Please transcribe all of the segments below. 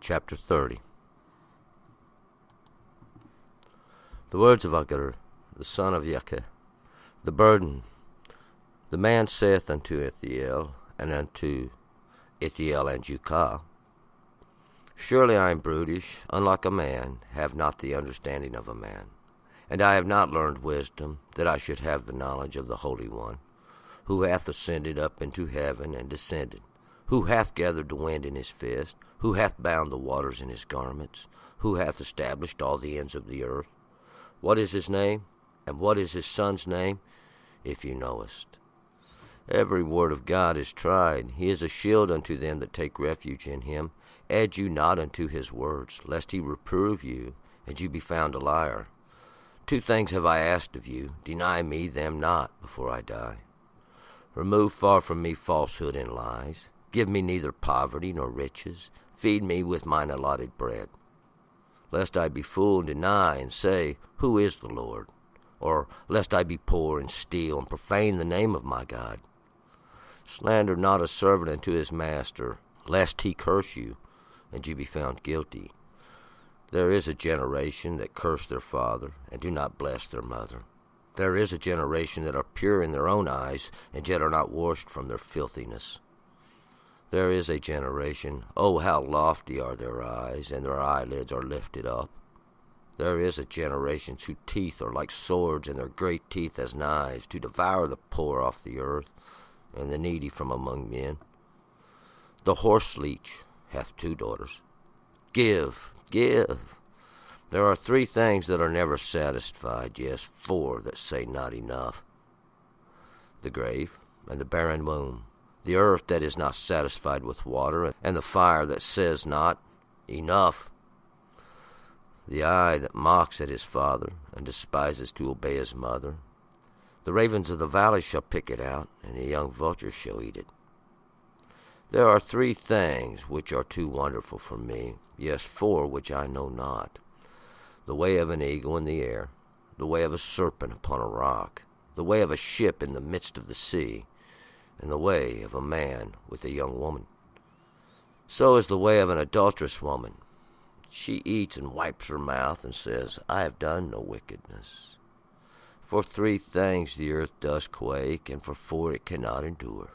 chapter 30. The words of Agur, the son of Yakeh, the burden. The man saith unto Ithiel, and unto Ithiel and Jukah, Surely I am brutish, unlike a man, have not the understanding of a man. And I have not learned wisdom, that I should have the knowledge of the Holy One, who hath ascended up into heaven and descended, who hath gathered the wind in his fist, who hath bound the waters in his garments, who hath established all the ends of the earth. What is his name, and what is his son's name, if you knowest? Every word of God is tried. He is a shield unto them that take refuge in him. Add you not unto his words, lest he reprove you, and you be found a liar. 2 things have I asked of you. Deny me them not before I die. Remove far from me falsehood and lies. Give me neither poverty nor riches. Feed me with mine allotted bread. Lest I be fool and deny and say, Who is the Lord? Or lest I be poor and steal and profane the name of my God. Slander not a servant unto his master, lest he curse you, and you be found guilty. There is a generation that curse their father, and do not bless their mother. There is a generation that are pure in their own eyes, and yet are not washed from their filthiness. There is a generation, oh, how lofty are their eyes, and their eyelids are lifted up. There is a generation whose teeth are like swords, and their great teeth as knives, to devour the poor off the earth, and the needy from among men. The horse leech hath 2 daughters. Give, give. There are 3 things that are never satisfied, yes, 4 that say not enough. The grave and the barren womb, the earth that is not satisfied with water, and the fire that says not, Enough. The eye that mocks at his father, and despises to obey his mother. The ravens of the valley shall pick it out, and the young vultures shall eat it. There are 3 things which are too wonderful for me, yes, 4 which I know not. The way of an eagle in the air, the way of a serpent upon a rock, the way of a ship in the midst of the sea, and the way of a man with a young woman. So is the way of an adulterous woman. She eats and wipes her mouth, and says, I have done no wickedness. For 3 things the earth does quake, and for 4 it cannot endure.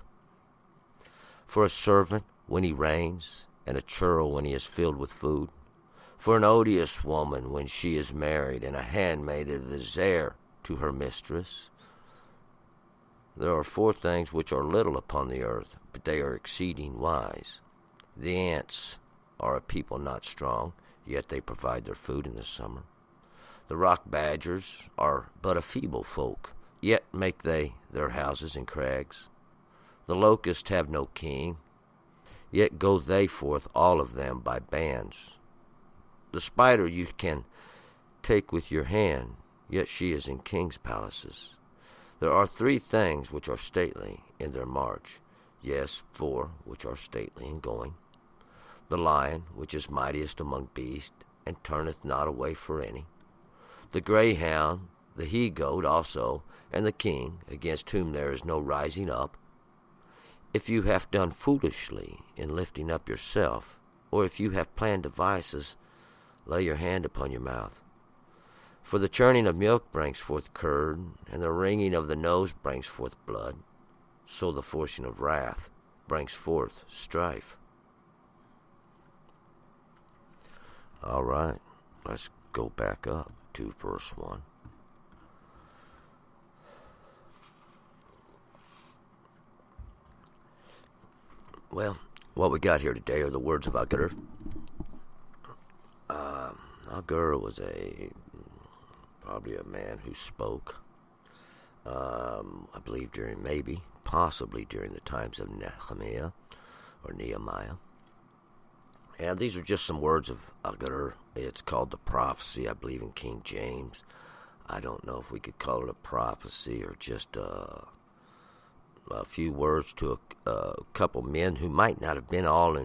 For a servant when he reigns, and a churl when he is filled with food. For an odious woman when she is married, and a handmaid that is heir to her mistress. There are 4 things which are little upon the earth, but they are exceeding wise. The ants are a people not strong, yet they provide their food in the summer. The rock badgers are but a feeble folk, yet make they their houses in crags. The locusts have no king, yet go they forth all of them by bands. The spider you can take with your hand, yet she is in kings' palaces. There are 3 things which are stately in their march, yes, 4 which are stately in going. The lion, which is mightiest among beasts, and turneth not away for any. The greyhound, the he-goat also, and the king, against whom there is no rising up. If you have done foolishly in lifting up yourself, or if you have planned devices, lay your hand upon your mouth. For the churning of milk brings forth curd, and the wringing of the nose brings forth blood. So the forcing of wrath brings forth strife. All right, let's go back up to verse 1. Well, what we got here today are the words of Agur. Agur was probably a man who spoke, I believe possibly during the times of Nehemiah or Nehemiah. And these are just some words of Agur. It's called the prophecy, I believe, in King James. I don't know if we could call it a prophecy or just a few words to a couple men who might not have been all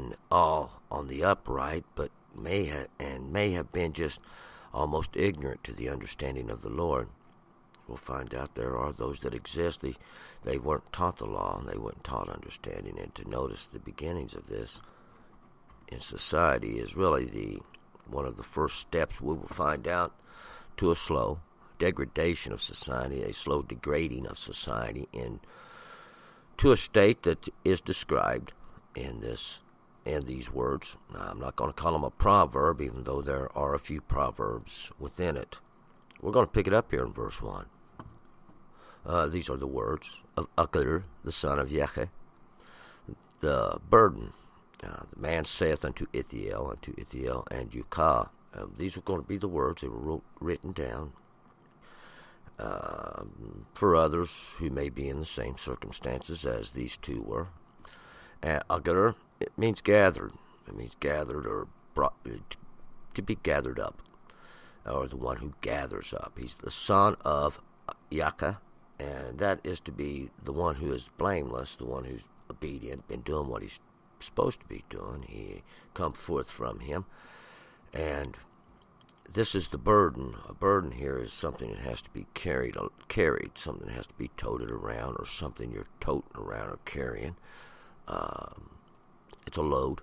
on the upright, but may have been just almost ignorant to the understanding of the Lord. We'll find out there are those that exist. They weren't taught the law, and they weren't taught understanding. And to notice the beginnings of this in society is really one of the first steps we will find out to a slow degradation of society, a slow degrading of society into a state that is described in these words. Now, I'm not going to call them a proverb, even though there are a few proverbs within it. We're going to pick it up here in verse 1. These are the words of Agur, the son of Yecheh, the burden. The man saith unto Ithiel and Ukah. These are going to be the words that were written down for others who may be in the same circumstances as these two were. Agur, it means gathered. It means gathered or brought, to be gathered up, or the one who gathers up. He's the son of Yaka, and that is to be the one who is blameless, the one who's obedient, been doing what he's supposed to be doing. He come forth from him, and this is the burden. A burden here is something that has to be carried, something that has to be toted around, or something you're toting around or carrying. It's a load,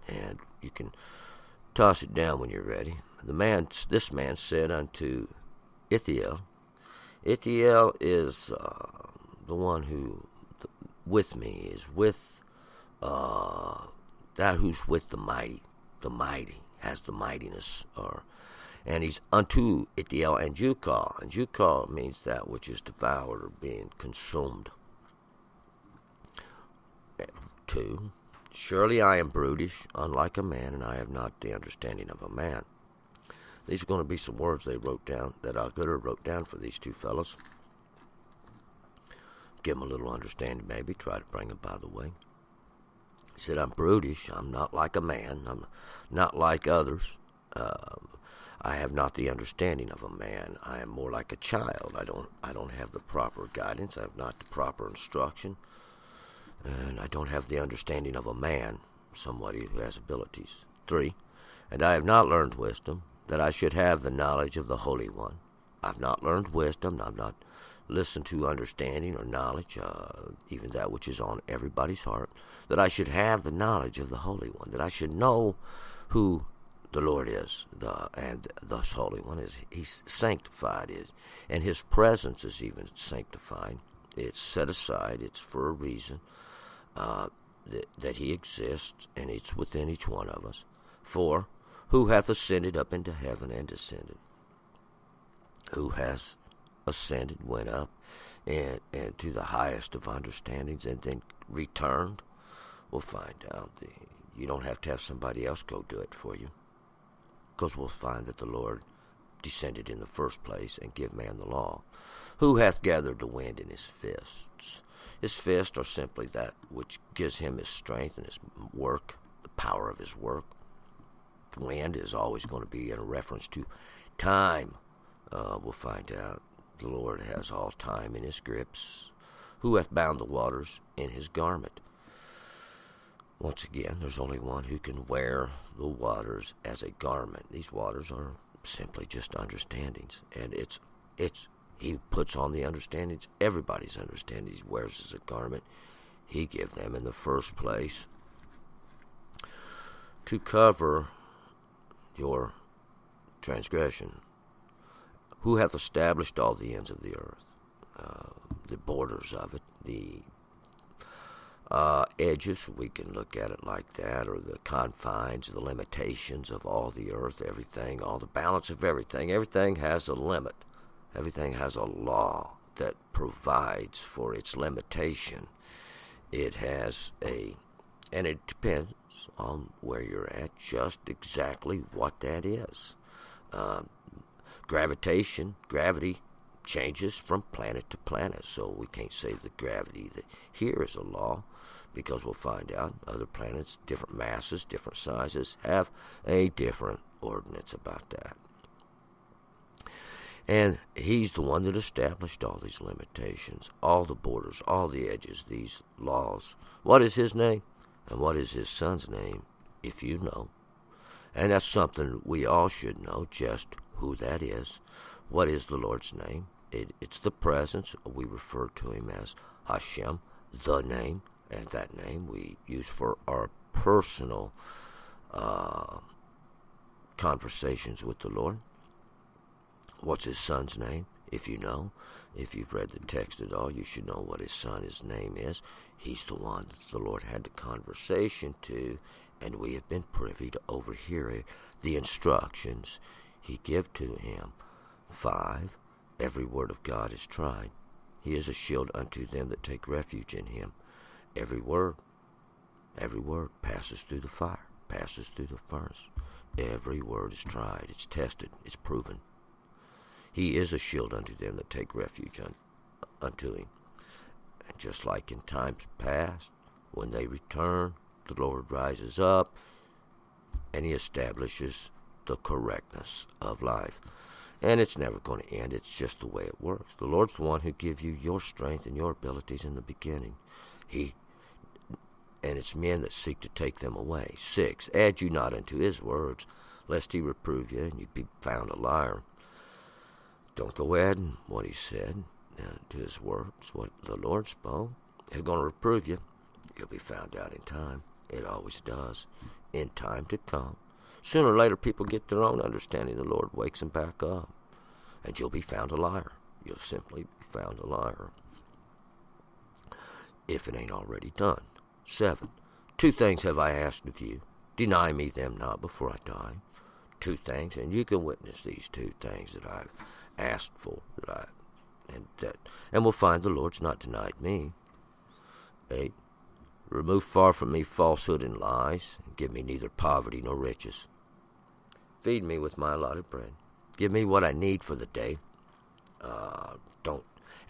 and you can toss it down when you're ready. This man said unto Ithiel. Ithiel is the one who with me is with that who's with the mighty. The mighty has the mightiness, and he's unto Ithiel and Ukah. And Ukah means that which is devoured or being consumed. 2. Surely I am brutish, unlike a man, and I have not the understanding of a man. These are going to be some words they wrote down, that Agur wrote down for these two fellows. Give them a little understanding, maybe. Try to bring them by the way. He said, I'm brutish. I'm not like a man. I'm not like others. I have not the understanding of a man. I am more like a child. I don't have the proper guidance. I have not the proper instruction. And I don't have the understanding of a man, somebody who has abilities. 3. And I have not learned wisdom, that I should have the knowledge of the Holy One. I've not learned wisdom. I've not listened to understanding or knowledge, even that which is on everybody's heart, that I should have the knowledge of the Holy One, that I should know who the Lord is, and the Holy One is. He's sanctified, and His presence is even sanctified. It's set aside. It's for a reason. That He exists, and it's within each one of us. 4. Who hath ascended up into heaven and descended? Who has ascended, went up, and to the highest of understandings, and then returned? We'll find out. You don't have to have somebody else go do it for you, because we'll find that the Lord descended in the first place and give man the law. Who hath gathered the wind in his fists? His fists are simply that which gives him his strength and his work, the power of his work. Wind is always going to be in a reference to time. We'll find out the Lord has all time in His grips. Who hath bound the waters in His garment? Once again, there's only one who can wear the waters as a garment. These waters are simply just understandings, and it's He puts on the understandings, everybody's understandings. He wears as a garment. He gave them in the first place to cover your transgression. Who hath established all the ends of the earth, the borders of it, the edges, we can look at it like that, or the confines, the limitations of all the earth, everything, all the balance of everything. Everything has a limit. Everything has a law that provides for its limitation. It has and it depends on where you're at, just exactly what that is. Gravity changes from planet to planet, so we can't say that gravity that here is a law, because we'll find out other planets, different masses, different sizes, have a different ordinance about that. And He's the one that established all these limitations, all the borders, all the edges, these laws. What is His name? And what is His Son's name, if you know? And that's something we all should know, just who that is. What is the Lord's name? It's the presence. We refer to Him as Hashem, the name, and that name we use for our personal conversations with the Lord. What's his son's name? If you know, if you've read the text at all, you should know what his name is. He's the one that the Lord had the conversation to, and we have been privy to overhear the instructions he gave to him. 5, every word of God is tried. He is a shield unto them that take refuge in him. Every word passes through the fire, passes through the furnace. Every word is tried, it's tested, it's proven. He is a shield unto them that take refuge unto him. And just like in times past, when they return, the Lord rises up and he establishes the correctness of life. And it's never going to end. It's just the way it works. The Lord's the one who gives you your strength and your abilities in the beginning. And it's men that seek to take them away. 6, add you not unto his words, lest he reprove you and you be found a liar. Don't go adding what he said to his words, what the Lord spoke. He's going to reprove you. You'll be found out in time. It always does. In time to come. Sooner or later, people get their own understanding. The Lord wakes them back up. And you'll be found a liar. You'll simply be found a liar. If it ain't already done. 7, 2 things have I asked of you. Deny me them not before I die. 2 things, and you can witness these 2 things that I've asked for. And we'll find the Lord's not denied me. 8, remove far from me falsehood and lies, and give me neither poverty nor riches. Feed me with my allotted bread. Give me what I need for the day.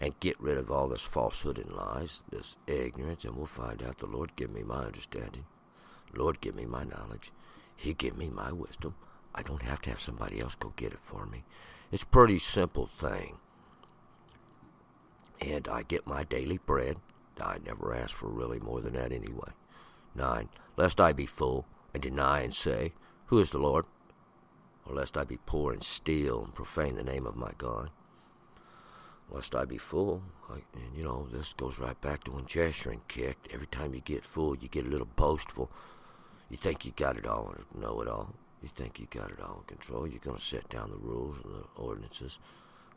And get rid of all this falsehood and lies, this ignorance, and we'll find out the Lord give me my understanding. Lord give me my knowledge. He give me my wisdom. I don't have to have somebody else go get it for me. It's a pretty simple thing. And I get my daily bread. I never ask for really more than that anyway. 9, lest I be full and deny and say, who is the Lord? Or lest I be poor and steal and profane the name of my God. Lest I be full, and this goes right back to when Jeshurun kicked. Every time you get full, you get a little boastful. You think you got it all and know it all. You think you got it all in control. You're going to set down the rules and the ordinances.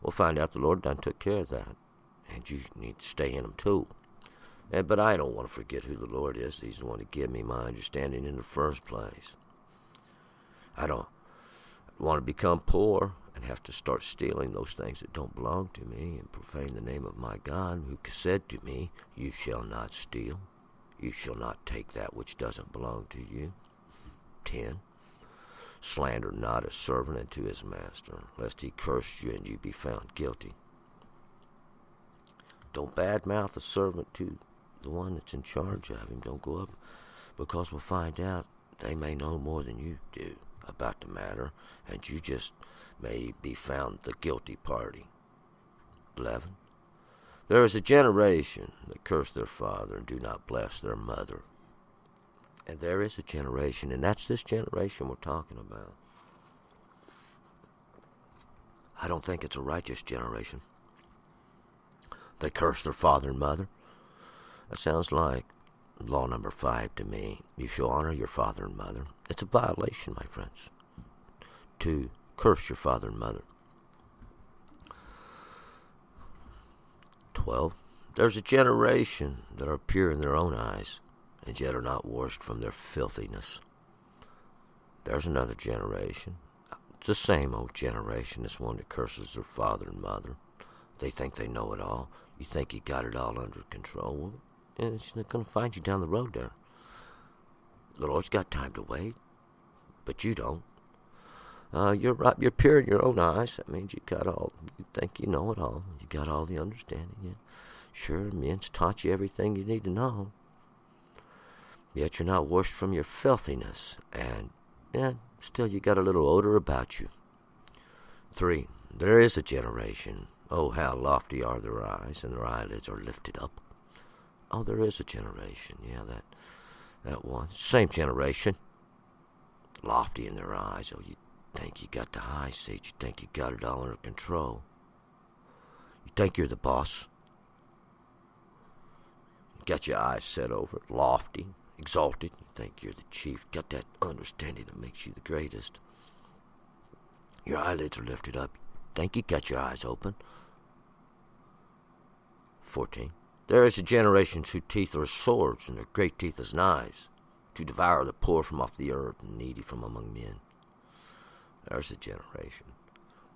We'll find out the Lord done took care of that. And you need to stay in them too. But I don't want to forget who the Lord is. He's the one to give me my understanding in the first place. I don't want to become poor and have to start stealing those things that don't belong to me and profane the name of my God, who said to me, you shall not steal. You shall not take that which doesn't belong to you. 10, slander not a servant unto his master, lest he curse you and you be found guilty. Don't badmouth a servant to the one that's in charge of him. Don't go up, because we'll find out they may know more than you do about the matter, and you just may be found the guilty party. 11, there is a generation that curse their father and do not bless their mother. And there is a generation, and that's this generation we're talking about. I don't think it's a righteous generation. They curse their father and mother. That sounds like law number 5 to me. You shall honor your father and mother. It's a violation, my friends, to curse your father and mother. 12, there's a generation that are pure in their own eyes, and yet are not washed from their filthiness. There's another generation. It's the same old generation, this one that curses their father and mother. They think they know it all. You think you got it all under control. Well, it's not going to find you down the road there. The Lord's got time to wait, but you don't. You're right. You're pure in your own eyes. That means you think you know it all. You got all the understanding. Yeah. Sure, men's taught you everything you need to know. Yet you're not washed from your filthiness, and still you got a little odor about you. 3, there is a generation. Oh, how lofty are their eyes, and their eyelids are lifted up. Oh, there is a generation. Yeah, that one. Same generation. Lofty in their eyes. Oh, you think you got the high seat. You think you got it all under control. You think you're the boss. You got your eyes set over it. Lofty, exalted. You think you're the chief. Got that understanding that makes you the greatest. Your eyelids are lifted up. Think you got your eyes open. 14. There is a generation whose teeth are as swords, and their great teeth as knives, to devour the poor from off the earth and needy from among men. There's a generation.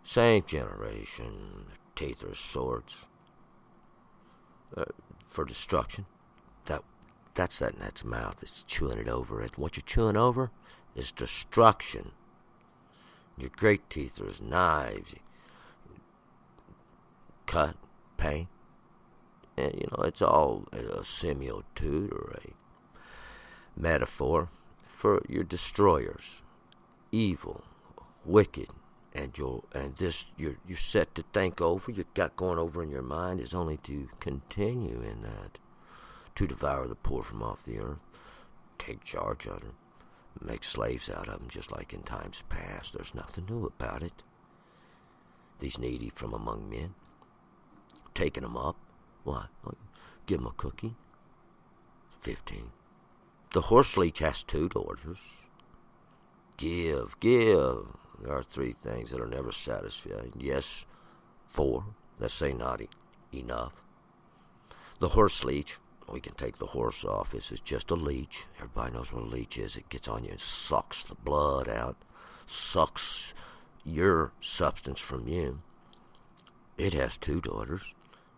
Same generation. Their teeth are as swords. For destruction. That's that net's mouth. It's chewing it over. What you're chewing over is destruction. Your great teeth are as knives. Cut, pain. And, it's all a similitude or a metaphor for your destroyers, evil, wicked, and you're set to think over. You got going over in your mind is only to continue in that, to devour the poor from off the earth, take charge of them, make slaves out of them, just like in times past. There's nothing new about it. These needy from among men, taking them up. What? Give them a cookie. 15. The horse leech has 2 daughters. Give. There are 3 things that are never satisfied. Yes, 4. Let's say not enough. The horse leech, we can take the horse off. This is just a leech. Everybody knows what a leech is. It gets on you and sucks the blood out, sucks your substance from you. It has 2 daughters.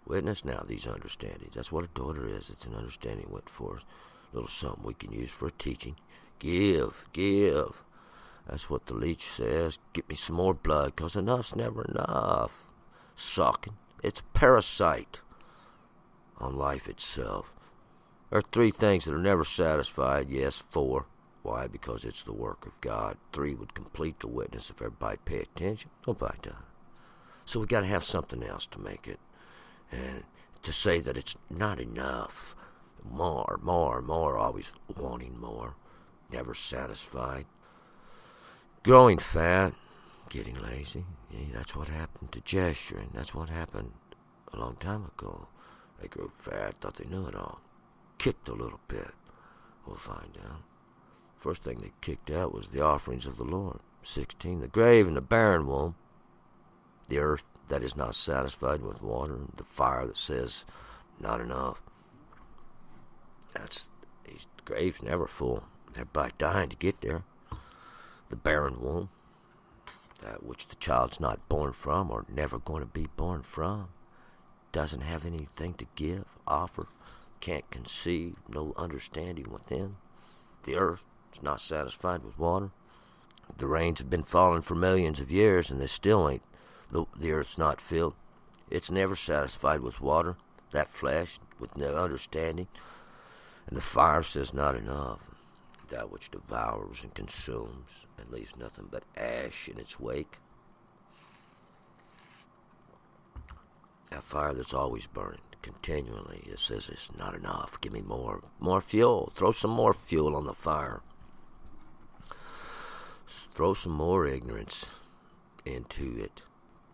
Witness now these understandings. That's what a daughter is. It's an understanding went for us. A little something we can use for a teaching. Give. That's what the leech says. Get me some more blood, because enough's never enough. Sucking. It's a parasite on life itself. There are 3 things that are never satisfied. Yes, 4. Why? Because it's the work of God. 3 would complete the witness if everybody pay attention. Nobody does. So we got to have something else to make it. And to say that it's not enough. More, always wanting more. Never satisfied. Growing fat. Getting lazy. Yeah, that's what happened to Jeshurun, and that's what happened a long time ago. They grew fat, thought they knew it all. Kicked a little bit. We'll find out. First thing they kicked out was the offerings of the Lord. 16. The grave and the barren womb. The earth that is not satisfied with water, the fire that says not enough. The grave's never full. Everybody dying to get there. The barren womb, that which the child's not born from or never going to be born from, doesn't have anything to give, offer, can't conceive, no understanding within. The earth is not satisfied with water. The rains have been falling for millions of years and they still ain't. The earth's not filled. It's never satisfied with water, that flesh, with no understanding. And the fire says not enough. That which devours and consumes and leaves nothing but ash in its wake. That fire that's always burning, continually. It says it's not enough. Give me more fuel. Throw some more fuel on the fire. Throw some more ignorance into it.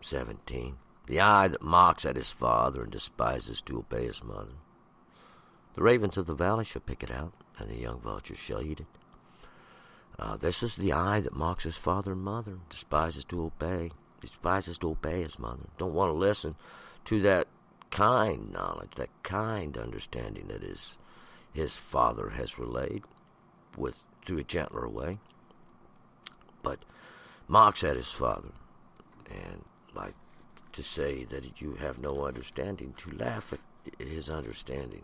17. The eye that mocks at his father and despises to obey his mother. The ravens of the valley shall pick it out, and the young vultures shall eat it. This is the eye that mocks his father and mother, despises to obey his mother. Don't want to listen to that kind knowledge, that kind understanding that his father has relayed through a gentler way. But mocks at his father, and like to say that you have no understanding, to laugh at his understanding,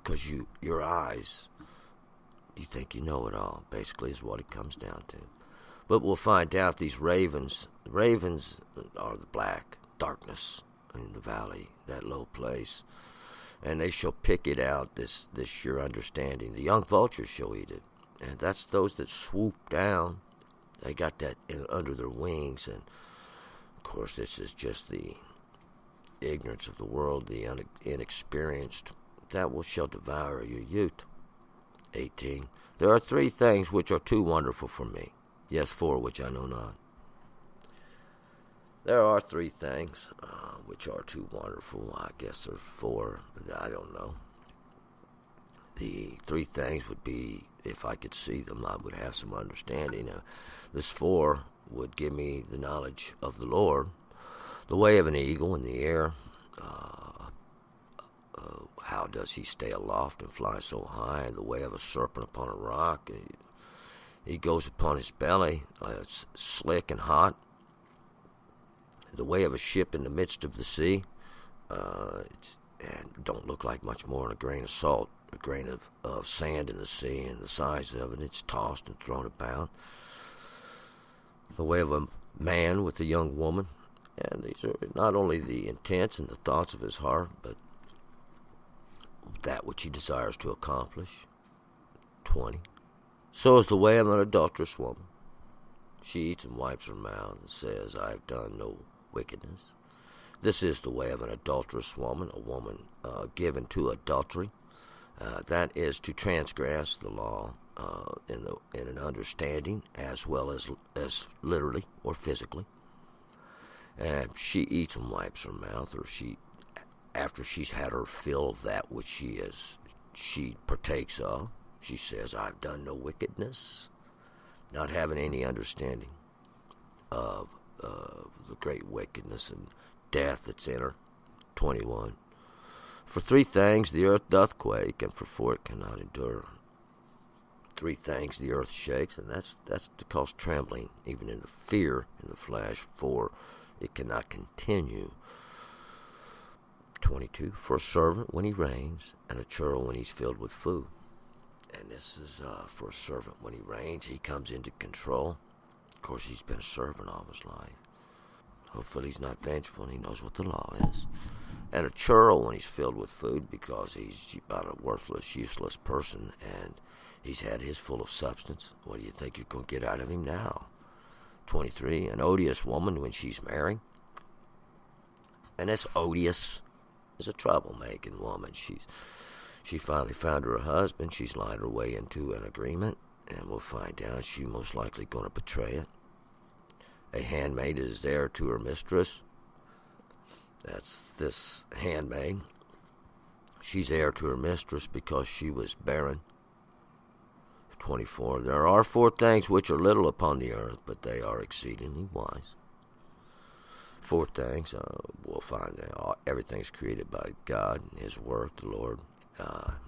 because your eyes, you think you know it all, basically is what it comes down to. But we'll find out these ravens are the black darkness in the valley, that low place, and they shall pick it out, this sure understanding. The young vultures shall eat it, and that's those that swoop down. They got that under their wings, and of course this is just the ignorance of the world, the inexperienced, that shall devour your youth. 18. There are 3 things which are too wonderful for me. Yes, 4 which I know not. There are 3 things which are too wonderful. I guess there's 4. I don't know. The three things would be, if I could see them, I would have some understanding. This 4 would give me the knowledge of the Lord, the way of an eagle in the air. How does he stay aloft and fly so high? The way of a serpent upon a rock. He goes upon his belly. It's slick and hot. The way of a ship in the midst of the sea. And don't look like much more than a grain of salt, a grain of sand in the sea, and the size of it, it's tossed and thrown about. The way of a man with a young woman. And these are not only the intents and the thoughts of his heart, but that which he desires to accomplish. 20. So is the way of an adulterous woman. She eats and wipes her mouth and says, I have done no wickedness. This is the way of an adulterous woman, a woman given to adultery. That is to transgress the law in an understanding as well as literally or physically. And she eats and wipes her mouth, or after she's had her fill of that which she partakes of, she says, I've done no wickedness, not having any understanding of the great wickedness and death that's in her. 21. For 3 things the earth doth quake, and for 4 it cannot endure. 3 things the earth shakes, and that's to cause trembling, even in the fear in the flesh. 4, it cannot continue. 22. For a servant when he reigns, and a churl when he's filled with food. And this is for a servant when he reigns, he comes into control. Of course, he's been a servant all his life. Hopefully he's not vengeful and he knows what the law is. And a churl when he's filled with food, because he's about a worthless, useless person, and he's had his full of substance. What do you think you're going to get out of him now? 23. An odious woman when she's married. And this odious is a troublemaking woman. She finally found her husband. She's lied her way into an agreement, and we'll find out she's most likely going to betray it. A handmaid is heir to her mistress. That's this handmaid. She's heir to her mistress because she was barren. 24. There are 4 things which are little upon the earth, but they are exceedingly wise. 4 things, we'll find that everything's created by God and His work, the Lord,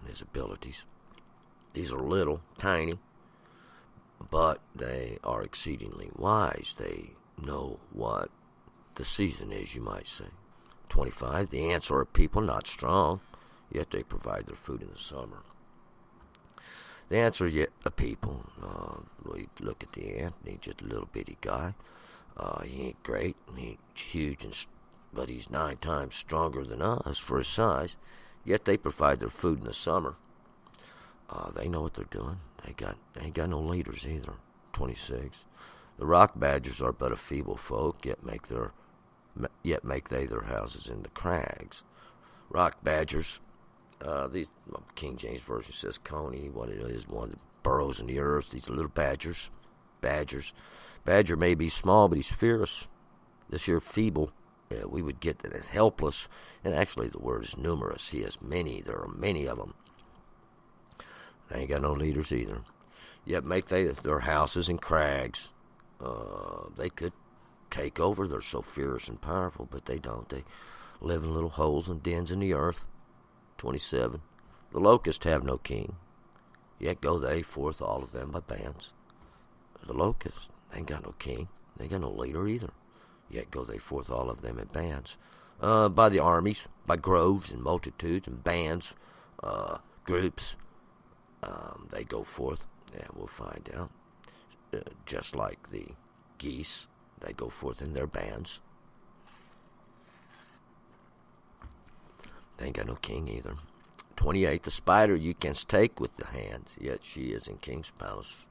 His abilities. These are little, tiny, but they are exceedingly wise. They know what the season is, you might say. 25. The ants are a people not strong, yet they provide their food in the summer. The ants are yet a people. We look at the ant, and he's just a little bitty guy. He ain't great, he ain't huge, but he's 9 times stronger than us for his size. Yet they provide their food in the summer. They know what they're doing. They ain't got no leaders either. 26. The rock badgers are but a feeble folk, yet make they their houses in the crags. Rock badgers. These King James Version says coney. What it is, one that burrows in the earth. These little badgers. Badger may be small, but he's fierce. This here feeble, we would get that as helpless. And actually, the word is numerous. He has many. There are many of them. They ain't got no leaders either. Yet make they their houses in crags. They could take over. They're so fierce and powerful, but they don't. They live in little holes and dens in the earth. 27. The locusts have no king, yet go they forth all of them by bands. The locusts, they ain't got no king. They ain't got no leader either, yet go they forth all of them in bands. By the armies, by groves and multitudes and bands, groups, they go forth, and we'll find out. Just like the geese, they go forth in their bands. They ain't got no king either. 28. The spider you canst take with the hands, yet she is in king's palace.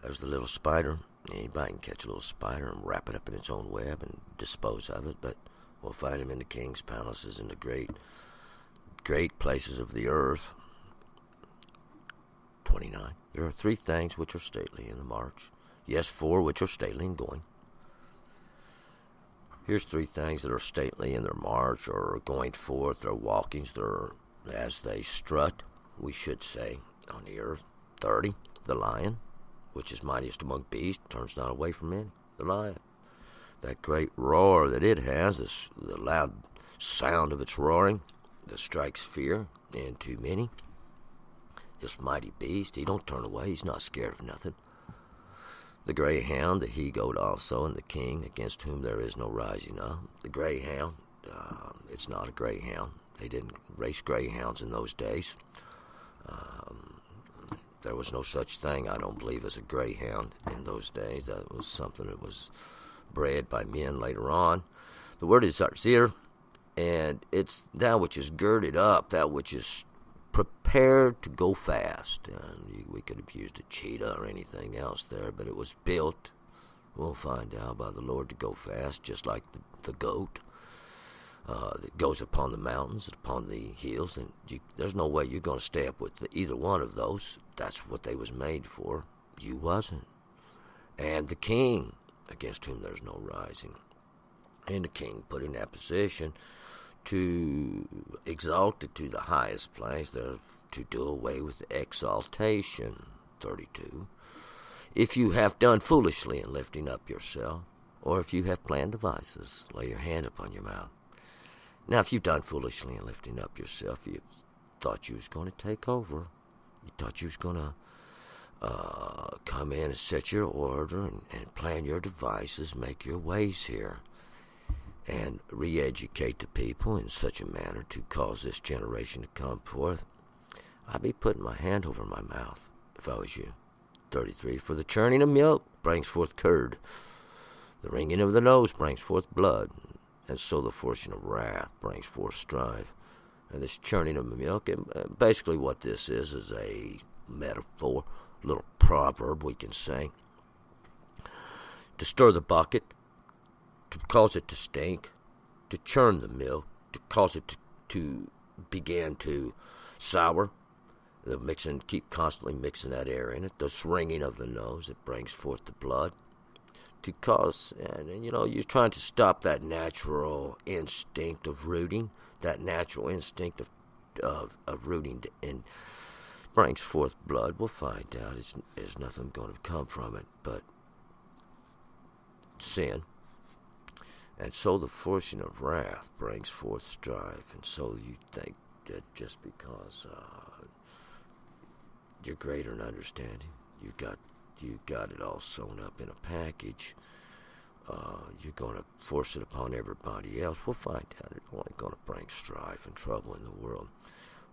There's the little spider. Anybody can catch a little spider and wrap it up in its own web and dispose of it, but we'll find him in the king's palaces, in the great places of the earth. 29. There are 3 things which are stately in the march. Yes, 4 which are stately in going. Here's 3 things that are stately in their march, or going forth, their walkings, their as they strut, we should say, on the earth. 30, the lion, which is mightiest among beasts, turns not away from any. The lion. That great roar that it has, the loud sound of its roaring that strikes fear into many. This mighty beast, he don't turn away. He's not scared of nothing. The greyhound, the he-goat also, and the king, against whom there is no rising up. The greyhound, it's not a greyhound. They didn't race greyhounds in those days. There was no such thing, I don't believe, as a greyhound in those days. That was something that was bred by men later on. The word is zarzir, and it's that which is girded up, that which is prepared to go fast. We could have used a cheetah or anything else there, but it was built, we'll find out, by the Lord to go fast, just like the goat that goes upon the mountains, upon the hills, and there's no way you're going to stay up with either one of those. That's what they was made for. You wasn't. And the king, against whom there's no rising. And the king put in that position to exalt it to the highest place, there to do away with exaltation. 32. If you have done foolishly in lifting up yourself, or if you have planned devices, lay your hand upon your mouth. Now, if you've done foolishly in lifting up yourself, you thought you was going to take over. You thought you was going to come in and set your order and plan your devices, make your ways here, and re-educate the people in such a manner to cause this generation to come forth. I'd be putting my hand over my mouth if I was you. 33. For the churning of milk brings forth curd. The wringing of the nose brings forth blood. And so the forcing of wrath brings forth strife. And this churning of milk, and basically what this is a metaphor, a little proverb we can say. To stir the bucket, to cause it to stink, to churn the milk, to cause it to begin to sour. The mixing, keep constantly mixing that air in it. The wringing of the nose, it brings forth the blood. To cause, and you're trying to stop that natural instinct of rooting, that natural instinct of rooting, and brings forth blood. We'll find out. There's nothing going to come from it but sin. And so the forcing of wrath brings forth strife. And so you think that just because you're greater in understanding, you got it all sewn up in a package, you're going to force it upon everybody else. We'll find out. It's only going to bring strife and trouble in the world.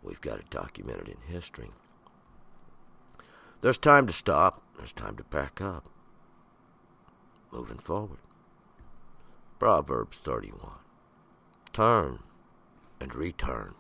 We've got it documented in history. There's time to stop. There's time to back up. Moving forward. Proverbs 31. Turn and return.